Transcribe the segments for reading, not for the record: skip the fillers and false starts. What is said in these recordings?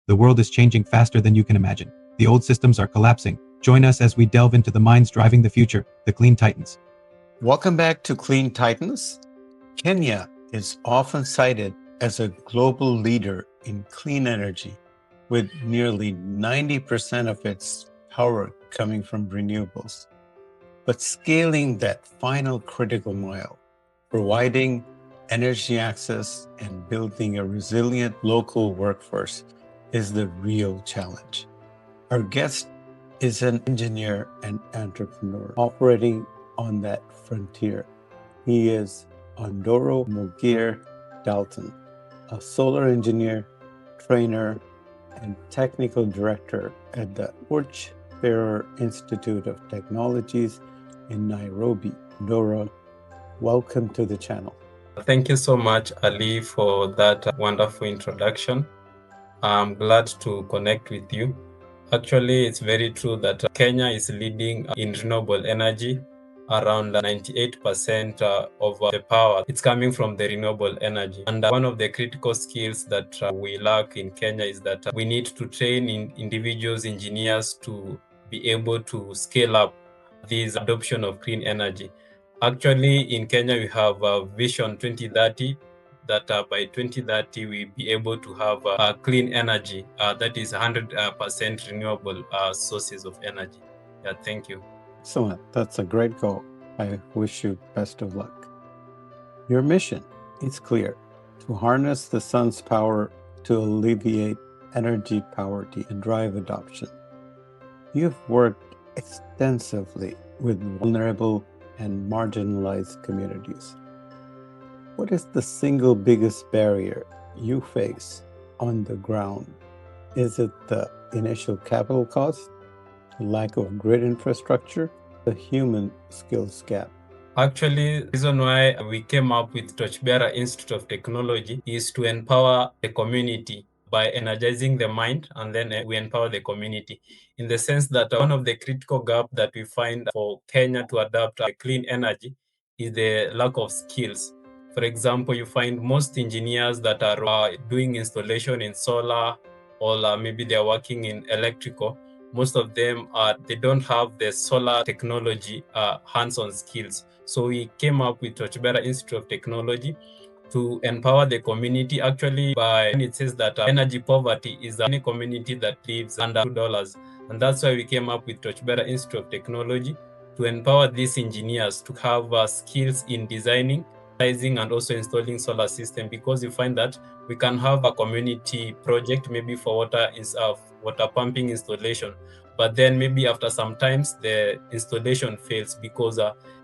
The world is changing faster than you can imagine. The old systems are collapsing. Join us as we delve into the minds driving the future, the Clean Titans. Welcome back to Clean Titans. Kenya is often cited as a global leader in clean energy, with nearly 90% of its power coming from renewables. But scaling that final critical mile, providing energy access and building a resilient local workforce is the real challenge. Our guest is an engineer and entrepreneur operating on that frontier. He is Ondora Mogere Dalton, a solar engineer, trainer, and technical director at the Torchbearer Institute of Technologies in Nairobi. Ondora, welcome to the channel. Thank you so much, Ali, for that wonderful introduction. I'm glad to connect with you. Actually, it's very true that Kenya is leading in renewable energy. Around 98% of the power, it's coming from the renewable energy. And one of the critical skills that we lack in Kenya is that we need to train individuals, engineers to be able to scale up this adoption of clean energy. Actually, in Kenya, we have Vision 2030, that by 2030, we'll be able to have clean energy that is 100% renewable sources of energy. Yeah, thank you. Excellent. That's a great goal. I wish you best of luck. Your mission is clear: to harness the sun's power to alleviate energy poverty and drive adoption. You've worked extensively with vulnerable and marginalized communities. What is the single biggest barrier you face on the ground? Is it the initial capital cost, the lack of grid infrastructure, the human skills gap? Actually, the reason why we came up with Torchbearer Institute of Technology is to empower the community by energizing the mind, and then we empower the community in the sense that one of the critical gaps that we find for Kenya to adopt clean energy is the lack of skills. For example, you find most engineers that are doing installation in solar, or maybe they're working in electrical. Most of them they don't have the solar technology hands-on skills. So we came up with Torchbearer Institute of Technology to empower the community. Actually, it says that energy poverty is any community that lives under $2. And that's why we came up with Torchbearer Institute of Technology to empower these engineers to have skills in designing, and also installing solar system, because you find that we can have a community project maybe for water pumping installation, but then maybe after some times the installation fails because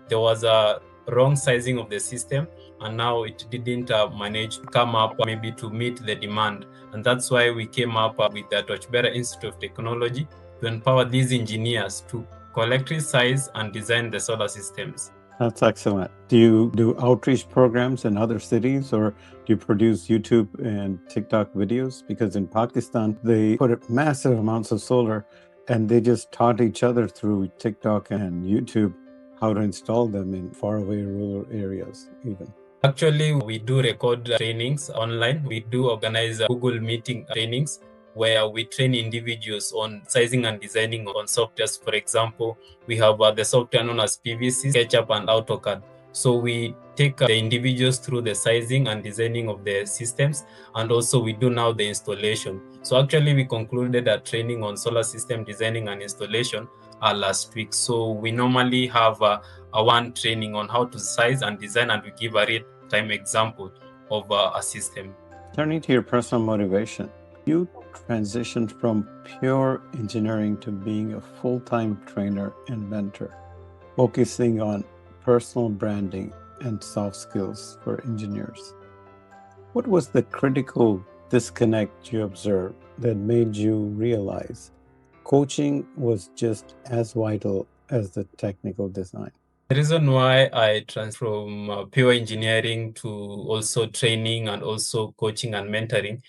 there was a wrong sizing of the system, and now it didn't manage to come up maybe to meet the demand. And that's why we came up with the Torchbearer Institute of Technology to empower these engineers to correctly size and design the solar systems. That's excellent. Do you do outreach programs in other cities, or do you produce YouTube and TikTok videos? Because in Pakistan, they put massive amounts of solar, and they just taught each other through TikTok and YouTube how to install them in faraway rural areas even. Actually, we do record trainings online. We do organize Google Meeting trainings where we train individuals on sizing and designing on softwares. For example, we have the software known as PVsyst, SketchUp, and AutoCAD. So we take the individuals through the sizing and designing of the systems, and also we do now the installation. So actually, we concluded a training on solar system designing and installation last week. So we normally have a one training on how to size and design, and we give a real-time example of a system. Turning to your personal motivation, you transitioned from pure engineering to being a full-time trainer and mentor, focusing on personal branding and soft skills for engineers. What was the critical disconnect you observed that made you realize coaching was just as vital as the technical design? The reason why I transferred from pure engineering to also training and also coaching and mentoring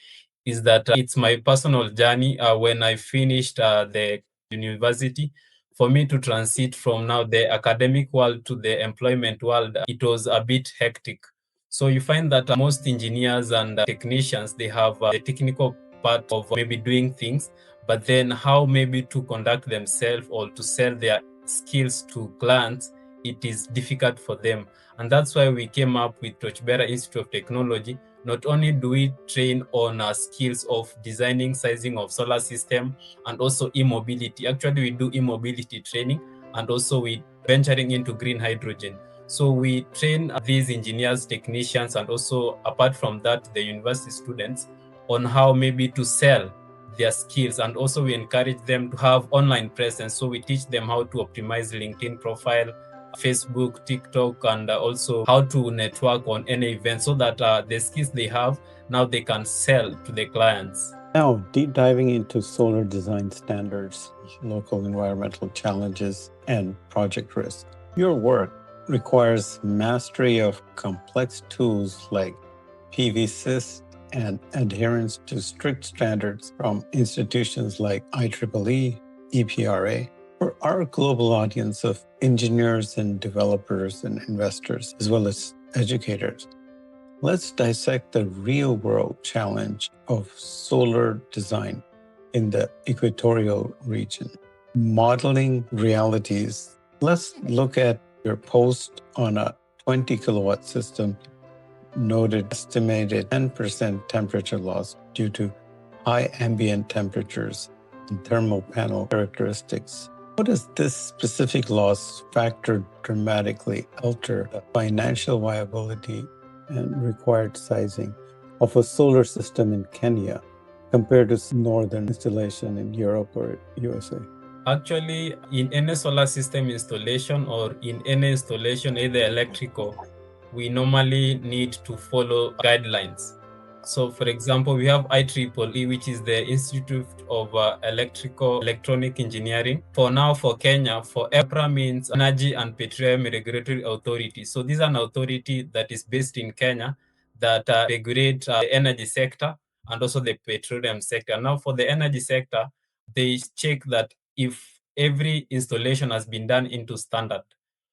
is that it's my personal journey. When I finished the university, for me to transit from now the academic world to the employment world, it was a bit hectic. So you find that most engineers and technicians, they have the technical part of maybe doing things, but then how maybe to conduct themselves or to sell their skills to clients, it is difficult for them. And that's why we came up with Torchbearer Institute of Technology. Not only do we train on skills of designing, sizing of solar system, and also e-mobility. Actually, we do e-mobility training, and also we venturing into green hydrogen. So we train these engineers, technicians, and also apart from that, the university students on how maybe to sell their skills, and also we encourage them to have online presence. So we teach them how to optimize LinkedIn profile, Facebook, TikTok, and also how to network on any event so that the skills they have, now they can sell to the clients. Now, deep diving into solar design standards, local environmental challenges, and project risk. Your work requires mastery of complex tools like PVsyst and adherence to strict standards from institutions like IEEE, EPRA. For our global audience of engineers and developers and investors, as well as educators, let's dissect the real-world challenge of solar design in the equatorial region. Modeling realities. Let's look at your post on a 20 kilowatt system noted estimated 10% temperature loss due to high ambient temperatures and thermal panel characteristics. How does this specific loss factor dramatically alter the financial viability and required sizing of a solar system in Kenya compared to northern installation in Europe or USA? Actually, in any solar system installation or in any installation, either electrical, we normally need to follow guidelines. So, for example, we have IEEE, which is the Institute of Electronic Engineering. For now, for Kenya, for EPRA means Energy and Petroleum Regulatory Authority. So, this is an authority that is based in Kenya that regulate the energy sector and also the petroleum sector. Now, for the energy sector, they check that if every installation has been done into standard.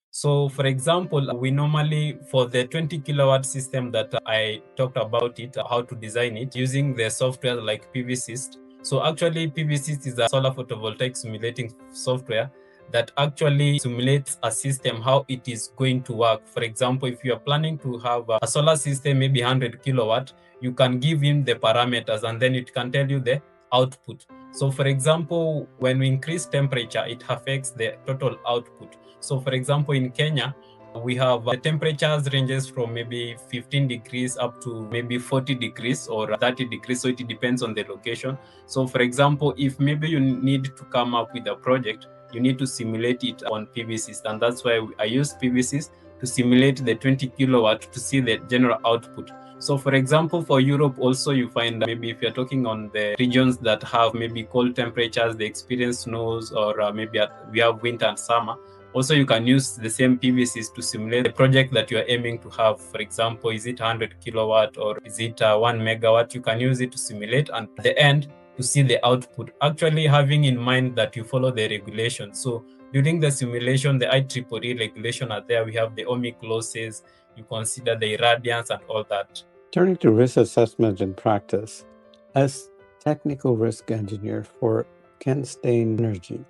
So, for example, we normally, for the 20 kilowatt system that I talked about it, how to design it using the software like PVsyst. So actually, PVsyst is a solar photovoltaic simulating software that actually simulates a system, how it is going to work. For example, if you are planning to have a solar system, maybe 100 kilowatt, you can give him the parameters and then it can tell you the output. So for example, when we increase temperature, it affects the total output. So for example, in Kenya, we have the temperatures ranges from maybe 15 degrees up to maybe 40 degrees or 30 degrees. So it depends on the location. So for example, if maybe you need to come up with a project, you need to simulate it on PVsyst. And that's why I use PVsyst to simulate the 20 kilowatt to see the general output. So for example, for Europe also, you find maybe if you're talking on the regions that have maybe cold temperatures, they experience snows, or maybe we have winter and summer. Also, you can use the same PVsyst to simulate the project that you are aiming to have. For example, is it 100 kilowatt or is it 1 megawatt? You can use it to simulate and at the end to see the output. Actually, having in mind that you follow the regulation. So during the simulation, the IEEE regulation are there. We have the ohmic losses. You consider the irradiance and all that. Turning to risk assessment and practice, as technical risk engineer for Kenstain Energy,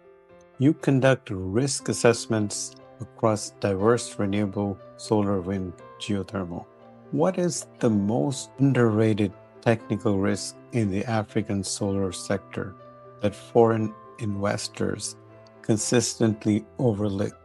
you conduct risk assessments across diverse renewable solar, wind, geothermal. What is the most underrated technical risk in the African solar sector that foreign investors consistently overlook?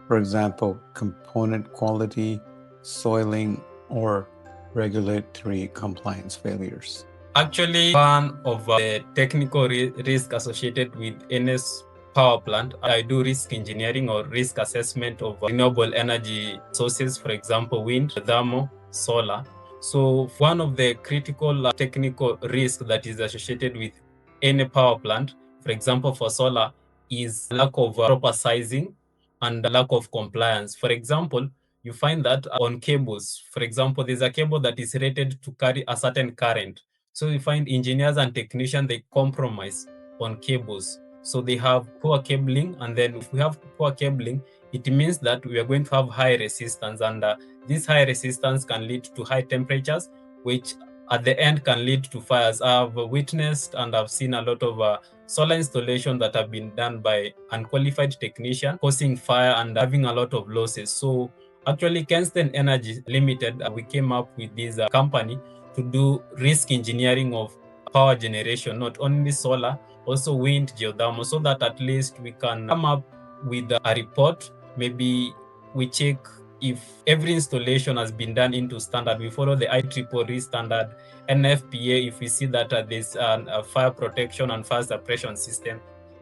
For example, component quality, soiling, or regulatory compliance failures. Actually, one of the technical risk associated with NS power plant, I do risk engineering or risk assessment of renewable energy sources, for example, wind, thermal, solar. So one of the critical technical risk that is associated with any power plant, for example, for solar, is lack of proper sizing and lack of compliance. For example, you find that on cables, for example, there's a cable that is rated to carry a certain current. So you find engineers and technicians, they compromise on cables. So they have poor cabling, and then if we have poor cabling, it means that we are going to have high resistance, and this high resistance can lead to high temperatures, which at the end can lead to fires. I've witnessed and I've seen a lot of solar installation that have been done by unqualified technicians, causing fire and having a lot of losses. So actually, Kensington Energy Limited, we came up with this company to do risk engineering of power generation, not only solar, also wind, geothermal, so that at least we can come up with a report. Maybe we check if every installation has been done into standard. We follow the IEEE standard, NFPA. If we see that there's a fire protection and fire suppression system,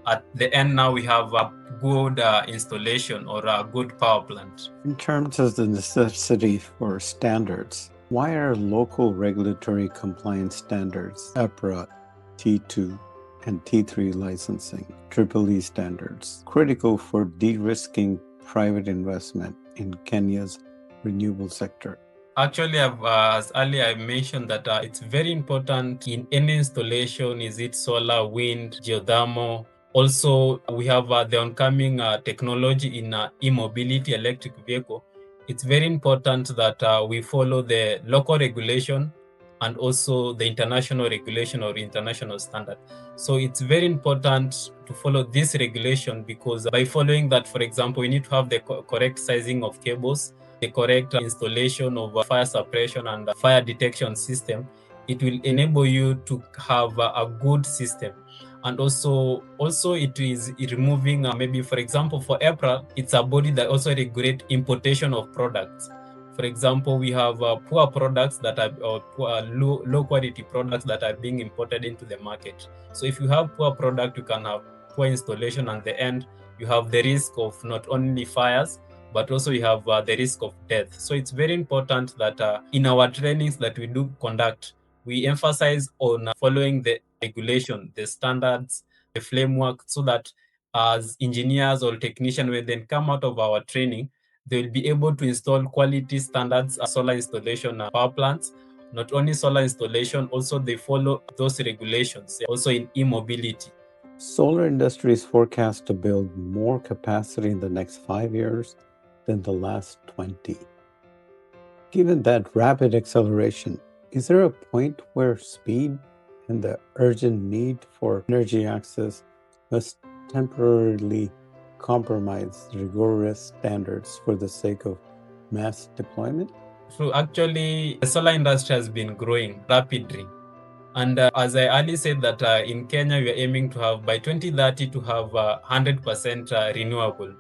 at the end now we have a good installation or a good power plant. In terms of the necessity for standards, why are local regulatory compliance standards, EPRA, T2, and T3 licensing, EEE standards, critical for de-risking private investment in Kenya's renewable sector? Actually, as earlier I mentioned that it's very important in any installation, is it solar, wind, geothermal. Also, we have the oncoming technology in e-mobility, electric vehicle. It's very important that we follow the local regulation and also the international regulation or international standard. So it's very important to follow this regulation, because by following that, for example, we need to have the correct sizing of cables, the correct installation of fire suppression and fire detection system. It will enable you to have a good system. And also it is removing maybe, for example, for EPRA, it's a body that also regulates importation of products. For example, we have poor products that are low quality products that are being imported into the market. So if you have poor product, you can have poor installation, and at the end you have the risk of not only fires, but also you have the risk of death. So it's very important that in our trainings that we do conduct, we emphasize on following the regulation, the standards, the framework, so that as engineers or technicians, when they come out of our training, they will be able to install quality standards solar installation power plants. Not only solar installation, also they follow those regulations, also in e-mobility. Solar industry is forecast to build more capacity in the next 5 years than the last 20. Given that rapid acceleration, is there a point where speed and the urgent need for energy access must temporarily compromise rigorous standards for the sake of mass deployment? So actually, the solar industry has been growing rapidly. And as I earlier said that in Kenya, we are aiming to have by 2030 to have 100% renewable.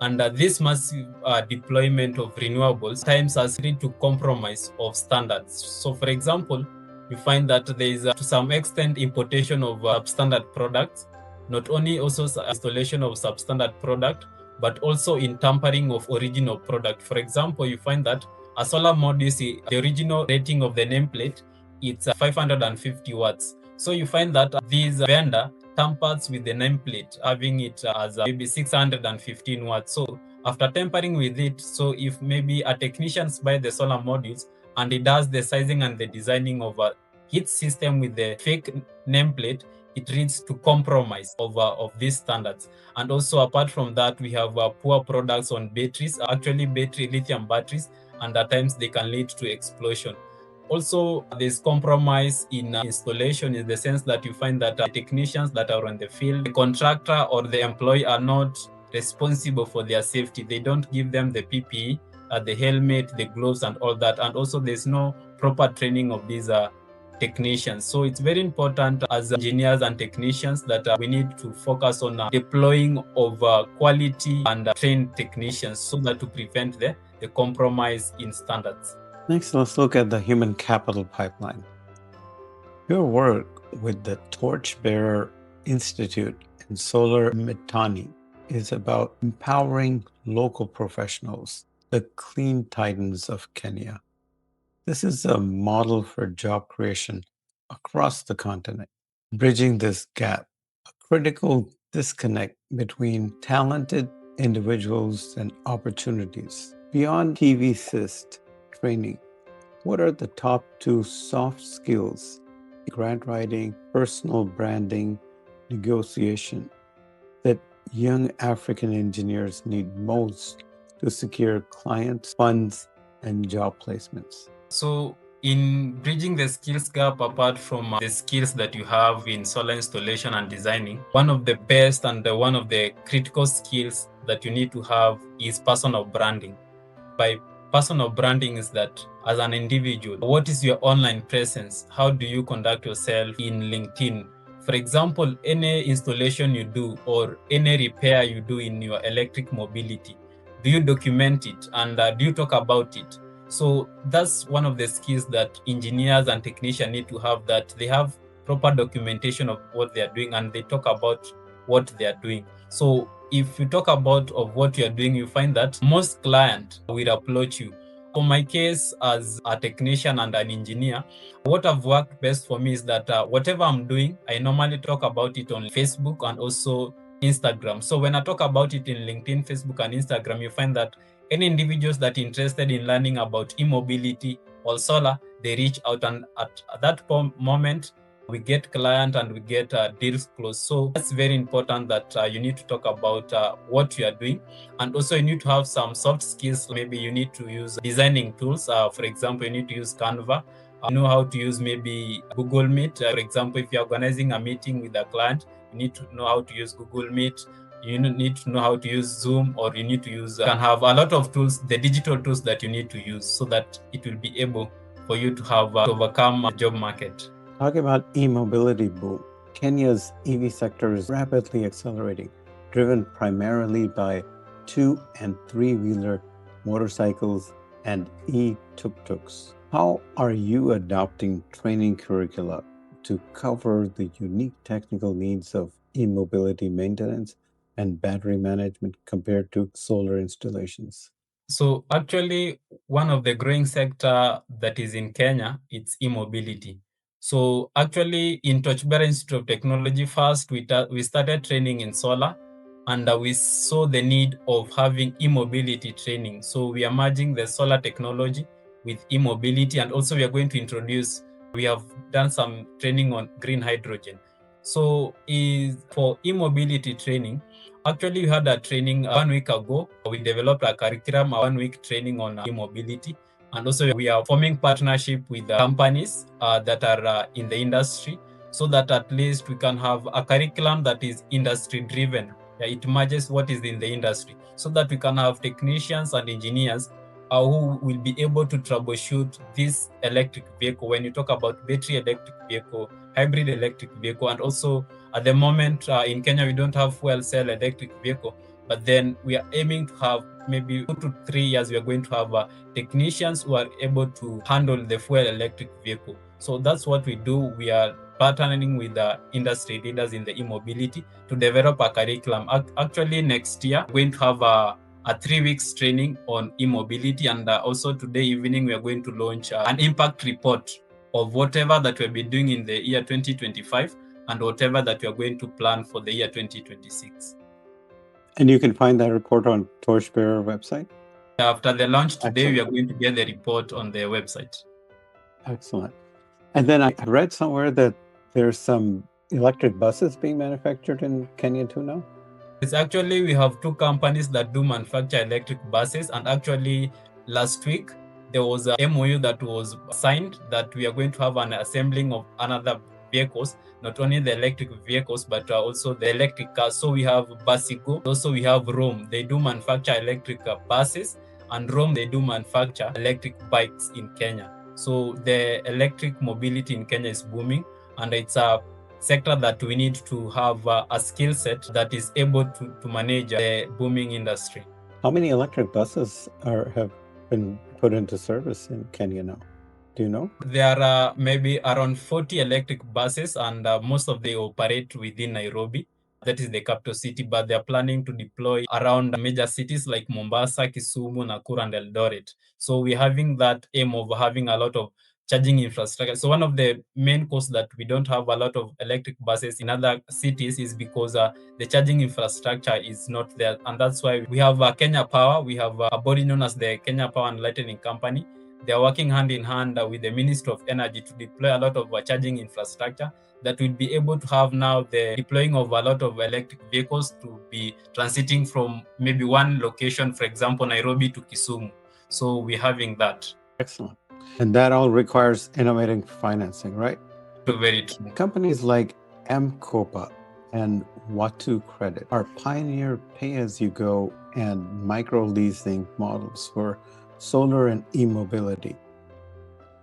And this massive deployment of renewables times has led to compromise of standards. So for example, we find that there is to some extent importation of substandard products, not only also installation of substandard product, but also in tampering of original product. For example, you find that a solar module, the original rating of the nameplate, it's 550 watts. So you find that this vendor tampers with the nameplate, having it as maybe 615 watts. So after tampering with it, so if maybe a technician buy the solar modules and he does the sizing and the designing of a heat system with the fake nameplate, it leads to compromise of these standards. And also apart from that, we have poor products on batteries, actually lithium batteries, and at times they can lead to explosion. Also, there's compromise in installation, in the sense that you find that the technicians that are on the field, the contractor or the employee are not responsible for their safety. They don't give them the PPE, the helmet, the gloves, and all that. And also, there's no proper training of these technicians. So it's very important as engineers and technicians that we need to focus on deploying of quality and trained technicians, so that to prevent the compromise in standards. Next, let's look at the human capital pipeline. Your work with the Torchbearer Institute and Solar Mitani is about empowering local professionals, the clean titans of Kenya. This is a model for job creation across the continent. Bridging this gap, a critical disconnect between talented individuals and opportunities. Beyond PVsyst training, what are the top 2 soft skills, grant writing, personal branding, negotiation, that young African engineers need most to secure clients, funds, and job placements? So In bridging the skills gap, apart from the skills that you have in solar installation and designing, one of the best and one of the critical skills that you need to have is personal branding. By personal branding is that as an individual, what is your online presence? How do you conduct yourself in LinkedIn? For example, any installation you do or any repair you do in your electric mobility, do you document it and do you talk about it? So that's one of the skills that engineers and technicians need to have, that they have proper documentation of what they are doing and they talk about what they are doing. So if you talk about of what you are doing, you find that most clients will approach you. For my case, as a technician and an engineer, what have worked best for me is that whatever I'm doing, I normally talk about it on Facebook and also Instagram. So when I talk about it in LinkedIn, Facebook, and Instagram, you find that any individuals that are interested in learning about e-mobility or solar, they reach out, and at that moment, we get client and we get deals closed. So that's very important that you need to talk about what you are doing, and also you need to have some soft skills. Maybe you need to use designing tools. For example, you need to use Canva. You know how to use maybe Google Meet. For example, if you're organizing a meeting with a client, you need to know how to use Google Meet. You need to know how to use Zoom, or you need to use, can have a lot of tools, the digital tools that you need to use, so that it will be able for you to have to overcome the job market. Talking about e-mobility boom, Kenya's EV sector is rapidly accelerating, driven primarily by 2- and 3-wheeler motorcycles and e-tuk-tuks. How are you adopting training curricula to cover the unique technical needs of e-mobility maintenance and battery management compared to solar installations? So actually, one of the growing sector that is in Kenya, it's e-mobility. So actually, in Torchbearer Institute of Technology, first we started training in solar, and we saw the need of having e-mobility training. So we are merging the solar technology with e-mobility, and also we are going to introduce, we have done some training on green hydrogen. So for e-mobility training, actually we had a training 1 week ago. We developed a curriculum, a 1-week training on e-mobility. And also we are forming partnership with companies that are in the industry, so that at least we can have a curriculum that is industry driven. It merges what is in the industry, so that we can have technicians and engineers who will be able to troubleshoot this electric vehicle. When you talk about battery electric vehicle, hybrid electric vehicle, and also at the moment in Kenya, we don't have fuel cell electric vehicle, but then we are aiming to have maybe 2 to 3 years, we are going to have technicians who are able to handle the fuel electric vehicle. So that's what we do. We are partnering with the industry leaders in the e-mobility to develop a curriculum. Actually, next year, we're going to have a 3 weeks training on e-mobility, and also today evening, we are going to launch an impact report of whatever that we'll be doing in the year 2025 and whatever that we are going to plan for the year 2026. And you can find that report on Torchbearer website? After the launch today, Excellent. we are going to get the report on the website. Excellent. And then I read somewhere that there's some electric buses being manufactured in Kenya too now? It's actually, we have 2 companies that do manufacture electric buses, and actually last week there was a MOU that was signed that we are going to have an assembling of another vehicles, not only the electric vehicles, but also the electric cars. So we have Basigo, also we have Rome. They do manufacture electric buses, and Rome, they do manufacture electric bikes in Kenya. So the electric mobility in Kenya is booming, and it's a sector that we need to have a skill set that is able to manage the booming industry. How many electric buses have been put into service in Kenya now? Do you know? There are maybe around 40 electric buses, and most of them operate within Nairobi. That is the capital city, but they're planning to deploy around major cities like Mombasa, Kisumu, Nakuru, and Eldoret. So we're having that aim of having a lot of charging infrastructure. So one of the main causes that we don't have a lot of electric buses in other cities is because the charging infrastructure is not there. And that's why we have Kenya Power. We have a body known as the Kenya Power and Lightning Company. They are working hand in hand with the Ministry of Energy to deploy a lot of charging infrastructure that will be able to have now the deploying of a lot of electric vehicles to be transiting from maybe one location, for example, Nairobi to Kisumu. So we're having that. Excellent. And that all requires innovative financing, right? Very true. Companies like M-Copa and Watu Credit are pioneer pay-as-you-go and micro-leasing models for solar and e-mobility.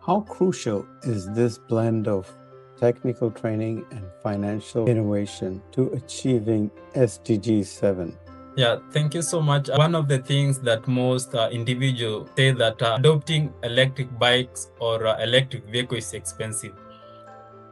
How crucial is this blend of technical training and financial innovation to achieving SDG 7? Yeah, thank you so much. One of the things that most individuals say that adopting electric bikes or electric vehicle is expensive.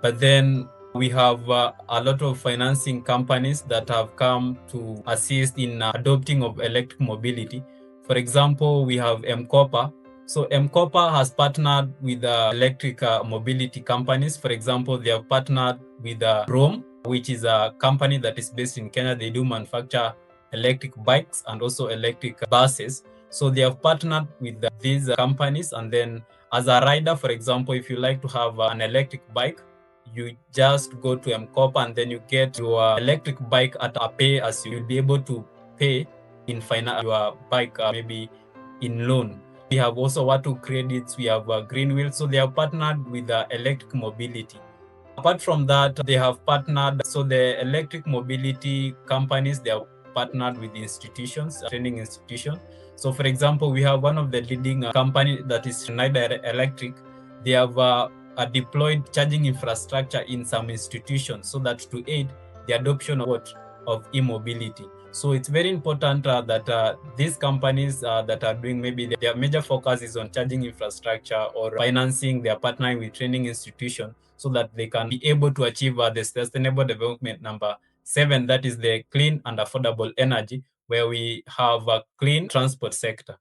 But then we have a lot of financing companies that have come to assist in adopting of electric mobility. For example, we have M-Copa. So M-Copa has partnered with electric mobility companies. For example, they have partnered with Rome, which is a company that is based in Kenya. They do manufacture electric bikes and also electric buses. So they have partnered with these companies. And then as a rider, for example, if you like to have an electric bike, you just go to M-Copa and then you get your electric bike at a pay as you'll be able to pay in your bike maybe in loan. We have also Watu Credits, we have Green Wheel. So they have partnered with electric mobility. Apart from that, they have partnered, so the electric mobility companies, they have partnered with institutions, training institutions. So for example, we have one of the leading company that is Schneider Electric. They have deployed charging infrastructure in some institutions so that to aid the adoption of e-mobility. So it's very important that these companies that are doing maybe their major focus is on charging infrastructure or financing, they are partnering with training institutions so that they can be able to achieve the Sustainable Development number 7, that is the clean and affordable energy, where we have a clean transport sector.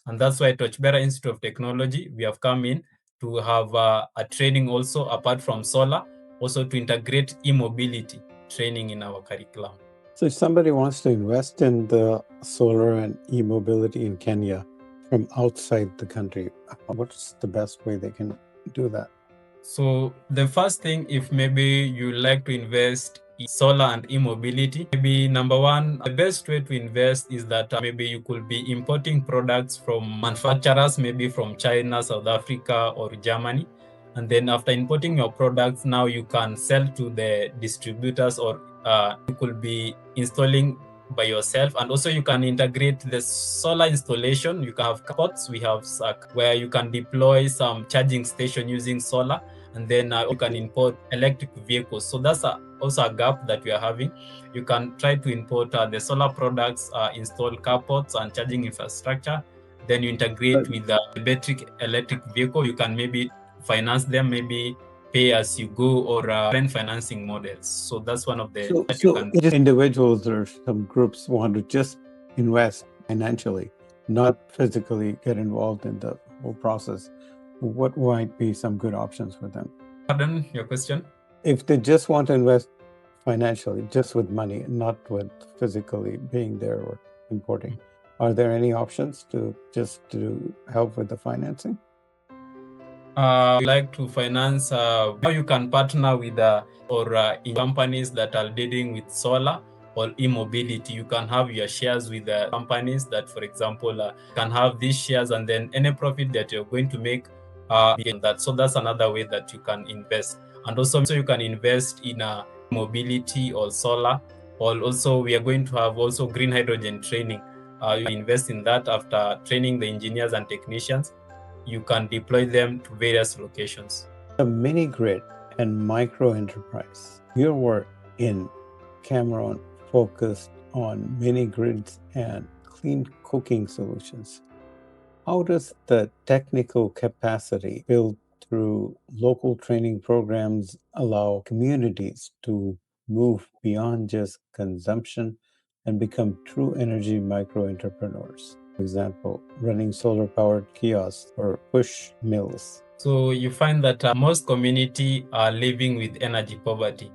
And that's why Torchbearer Institute of Technology, we have come in to have a training also apart from solar, also to integrate e-mobility training in our curriculum. So if somebody wants to invest in the solar and e-mobility in Kenya from outside the country, what's the best way they can do that? So the first thing, if maybe you like to invest in solar and e-mobility, maybe number one, the best way to invest is that maybe you could be importing products from manufacturers, maybe from China, South Africa, or Germany. And then after importing your products, now you can sell to the distributors, or you could be installing by yourself. And also you can integrate the solar installation. You can have carports, we have where you can deploy some charging station using solar, and then you can import electric vehicles. So that's also a gap that we are having. You can try to import the solar products, install carports and charging infrastructure. Then you integrate with the battery electric vehicle. You can maybe finance them, maybe pay as you go, or rent financing models. So that's one of the just individuals or some groups want to just invest financially, not physically get involved in the whole process. What might be some good options for them? Pardon your question? If they just want to invest financially, just with money, not with physically being there or importing, are there any options to help with the financing? Like to finance, how you can partner with in companies that are dealing with solar or e-mobility. You can have your shares with the companies that, for example, can have these shares, and then any profit that you're going to make in that. So that's another way that you can invest. And also you can invest in mobility or solar, or also we are going to have also green hydrogen training. You invest in that after training the engineers and technicians. You can deploy them to various locations. The mini grid and micro enterprise. Your work in Cameroon focused on mini grids and clean cooking solutions. How does the technical capacity built through local training programs allow communities to move beyond just consumption and become true energy micro entrepreneurs? For example, running solar-powered kiosks or push mills. So you find that most community are living with energy poverty,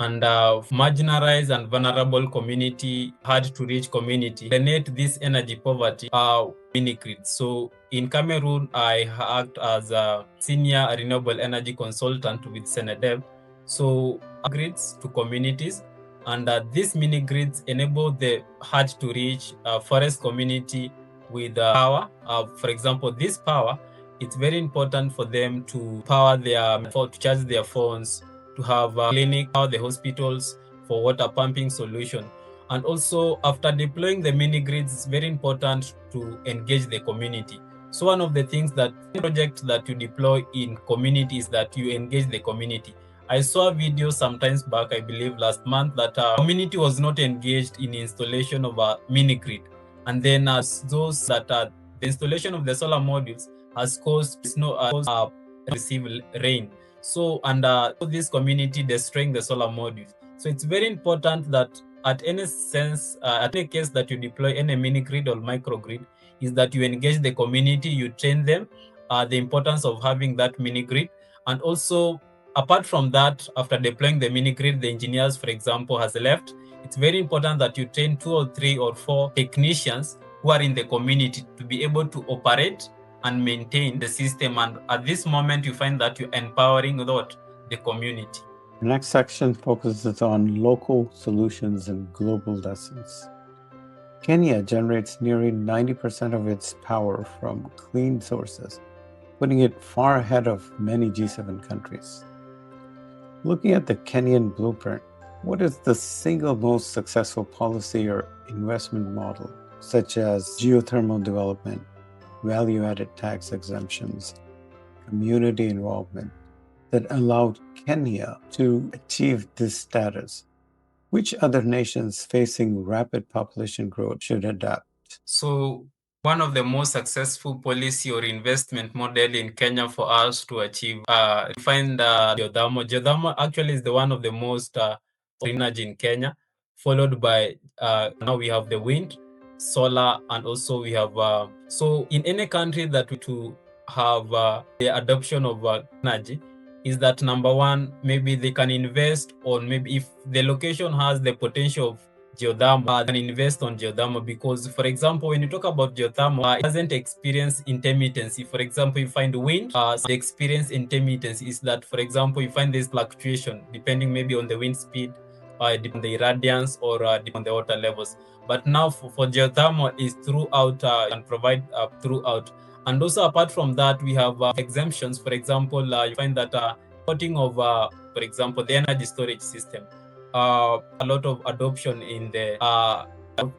and marginalized and vulnerable community, hard to reach community, eliminate this energy poverty are mini grids. So in Cameroon, I act as a senior renewable energy consultant with Senedev. So grids to communities, and these mini grids enable the hard to reach forest community with power. For example, this power it's very important for them to to charge their phones, to have a clinic, power the hospitals for water pumping solution. And also, after deploying the mini grids, it's very important to engage the community. So one of the things that projects that you deploy in community is that you engage the community. I saw a video sometimes back, I believe last month, that community was not engaged in installation of a mini grid. And then those that the installation of the solar modules has caused snow receive rain. So this community destroying the solar modules. So it's very important that at any case that you deploy any mini grid or microgrid, is that you engage the community, you train them the importance of having that mini grid. And also, apart from that, after deploying the mini grid, the engineers, for example, has left. It's very important that you train 2 or 3 or 4 technicians who are in the community to be able to operate and maintain the system. And at this moment, you find that you're empowering the community. The next section focuses on local solutions and global lessons. Kenya generates nearly 90% of its power from clean sources, putting it far ahead of many G7 countries. Looking at the Kenyan blueprint, what is the single most successful policy or investment model, such as geothermal development, value-added tax exemptions, community involvement, that allowed Kenya to achieve this status? Which other nations facing rapid population growth should adapt? So one of the most successful policy or investment model in Kenya for us to achieve, find geothermal. Geothermal actually is the one of the most energy in Kenya, followed by now we have the wind, solar, and also we have so in any country that we to have the adoption of energy, is that number one, maybe they can invest on, maybe if the location has the potential of geothermal, can invest on geothermal. Because, for example, when you talk about geothermal, it doesn't experience intermittency. For example, you find wind, the experience intermittency is that, for example, you find this fluctuation depending maybe on the wind speed, depending on the irradiance, or depending on the water levels. But now for geothermal is throughout and provide throughout. And also, apart from that, we have exemptions. For example, you find that supporting of, for example, the energy storage system, a lot of adoption in the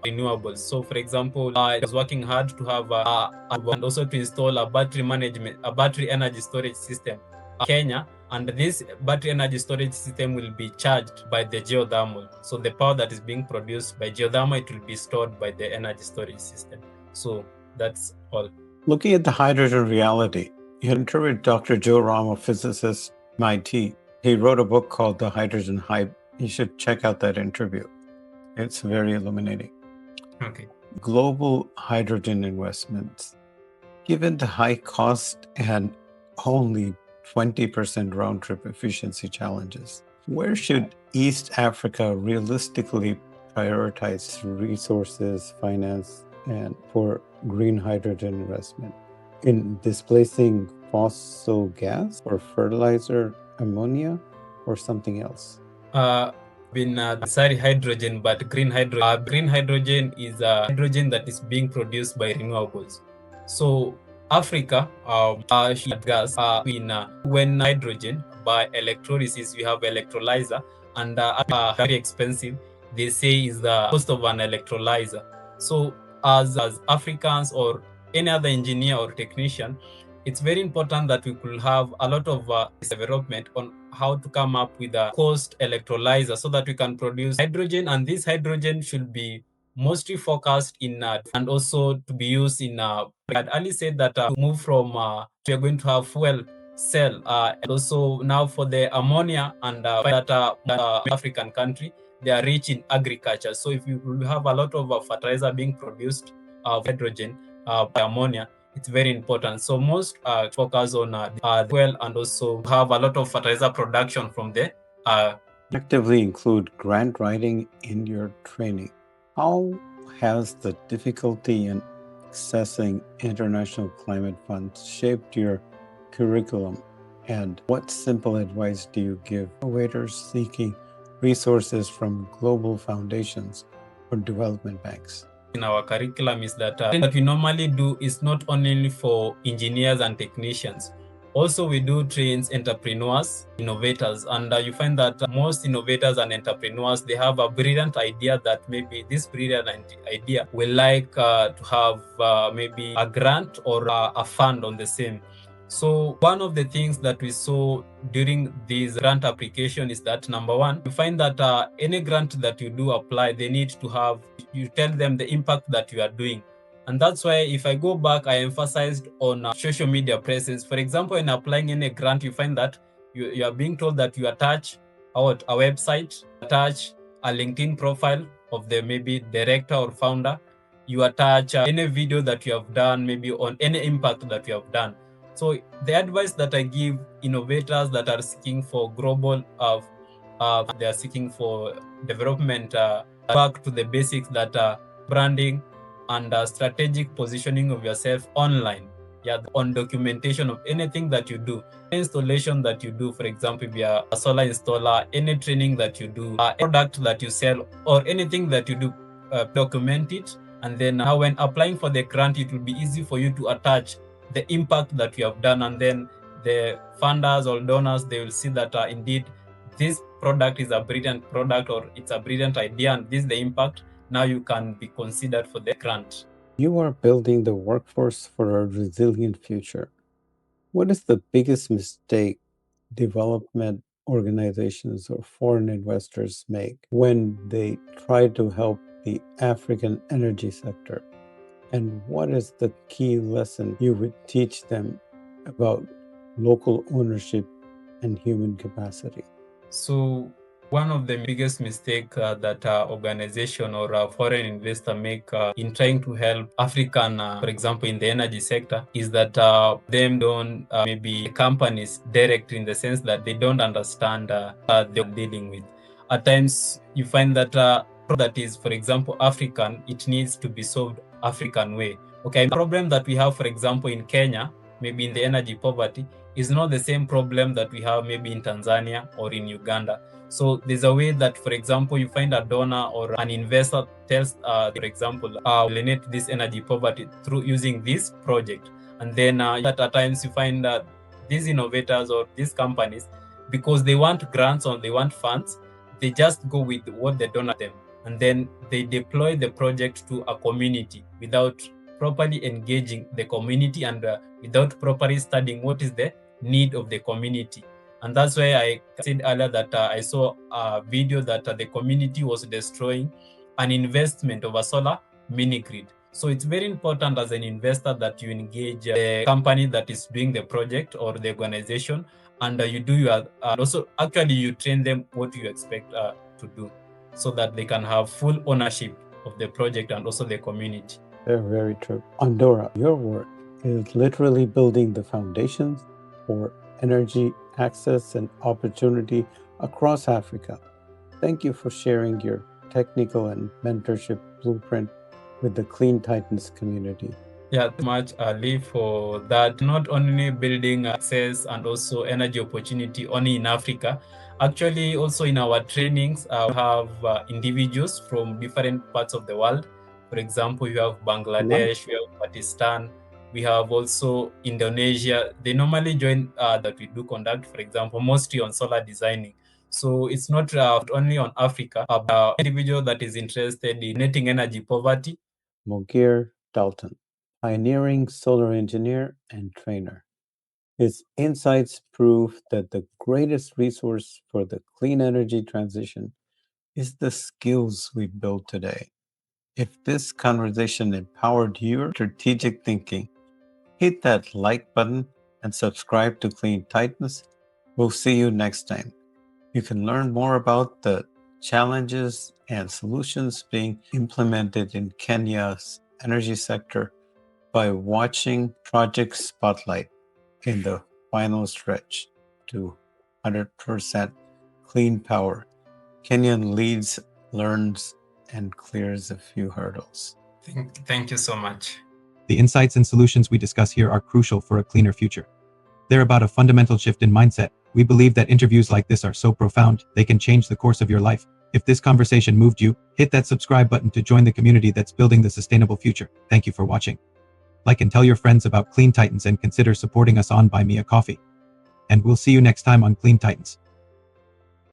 renewables. So, for example, I was working hard to have and also to install a battery energy storage system in Kenya. And this battery energy storage system will be charged by the geothermal. So the power that is being produced by geothermal, it will be stored by the energy storage system. So that's all. Looking at the hydrogen reality, you interviewed Dr. Joe Rama, physicist, MIT. He wrote a book called The Hydrogen Hype. You should check out that interview. It's very illuminating. Okay. Global hydrogen investments. Given the high cost and only 20% round-trip efficiency challenges, where should East Africa realistically prioritize resources, finance, and for green hydrogen investment? In displacing fossil gas or fertilizer, ammonia, or something else? Sorry, hydrogen, but green hydrogen. Green hydrogen is hydrogen that is being produced by renewables. So Africa, gas when hydrogen by electrolysis, we have electrolyzer, and very expensive. They say is the cost of an electrolyzer. So as Africans or any other engineer or technician, it's very important that we could have a lot of development on how to come up with a cost electrolyzer so that we can produce hydrogen. And this hydrogen should be mostly focused in and also to be used in I had earlier said that to move from we are going to have fuel cell and also now for the ammonia, and that African country, they are rich in agriculture. So if you will have a lot of fertilizer being produced of hydrogen by ammonia, it's very important. So most focus on fuel and also have a lot of fertilizer production from there. Actively include grant writing in your training. How has the difficulty in accessing international climate funds shaped your curriculum? And what simple advice do you give innovators seeking resources from global foundations or development banks? in our curriculum is that what we normally do is not only for engineers and technicians. Also, we do train entrepreneurs, innovators, and you find that most innovators and entrepreneurs, they have a brilliant idea that maybe this brilliant idea will like to have maybe a grant or a fund on the same. So one of the things that we saw during this grant application is that, number one, you find that any grant that you do apply, they need to have, you tell them the impact that you are doing. And that's why if I go back, I emphasized on social media presence. For example, in applying any grant, you find that you are being told that you attach a website, attach a LinkedIn profile of the maybe director or founder, you attach any video that you have done, maybe on any impact that you have done. So the advice that I give innovators that are seeking for global, they are seeking for development, back to the basics that branding and strategic positioning of yourself online. Yeah, on documentation of anything that you do, installation that you do, for example, if you are a solar installer, any training that you do, product that you sell, or anything that you do, document it. And then when applying for the grant, it will be easy for you to attach the impact that you have done. And then the funders or donors, they will see that indeed this product is a brilliant product or it's a brilliant idea and this is the impact. Now you can be considered for the grant. You are building the workforce for a resilient future. What is the biggest mistake development organizations or foreign investors make when they try to help the African energy sector? And what is the key lesson you would teach them about local ownership and human capacity? So one of the biggest mistakes that organization or a foreign investor make in trying to help African, for example, in the energy sector, is that them don't maybe companies direct in the sense that they don't understand they're dealing with. At times, you find that that is, for example, African, it needs to be solved African way. Okay, the problem that we have, for example, in Kenya, maybe in the energy poverty, is not the same problem that we have maybe in Tanzania or in Uganda. So there's a way that, for example, you find a donor or an investor tells, for example, eliminate this energy poverty through using this project. And then at times you find that these innovators or these companies, because they want grants or they want funds, they just go with what they donor them. And then they deploy the project to a community without properly engaging the community and without properly studying what is the need of the community. And that's why I said earlier that I saw a video that the community was destroying an investment of a solar mini grid. So it's very important as an investor that you engage the company that is doing the project or the organization, and you do your, also actually you train them what you expect to do, so that they can have full ownership of the project and also the community. Very true. Ondora, your work is literally building the foundations for energy access and opportunity across Africa. Thank you for sharing your technical and mentorship blueprint with the Clean Titans community. Yeah, too much, Ali, for that. Not only building access and also energy opportunity only in Africa, actually also in our trainings, we have individuals from different parts of the world. For example, you have Bangladesh, we have Pakistan, we have also Indonesia. They normally join that we do conduct, for example, mostly on solar designing. So it's not only on Africa, but individual that is interested in netting energy poverty. Mogere Dalton, pioneering solar engineer and trainer. His insights prove that the greatest resource for the clean energy transition is the skills we build today. If this conversation empowered your strategic thinking, hit that like button and subscribe to Clean Titans. We'll see you next time. You can learn more about the challenges and solutions being implemented in Kenya's energy sector by watching Project Spotlight in the final stretch to 100% clean power. Kenyan leads, learns, and clears a few hurdles. Thank you so much. The insights and solutions we discuss here are crucial for a cleaner future. They're about a fundamental shift in mindset. We believe that interviews like this are so profound, they can change the course of your life. If this conversation moved you, hit that subscribe button to join the community that's building the sustainable future. Thank you for watching. Like and tell your friends about Clean Titans and consider supporting us on Buy Me a Coffee. And we'll see you next time on Clean Titans.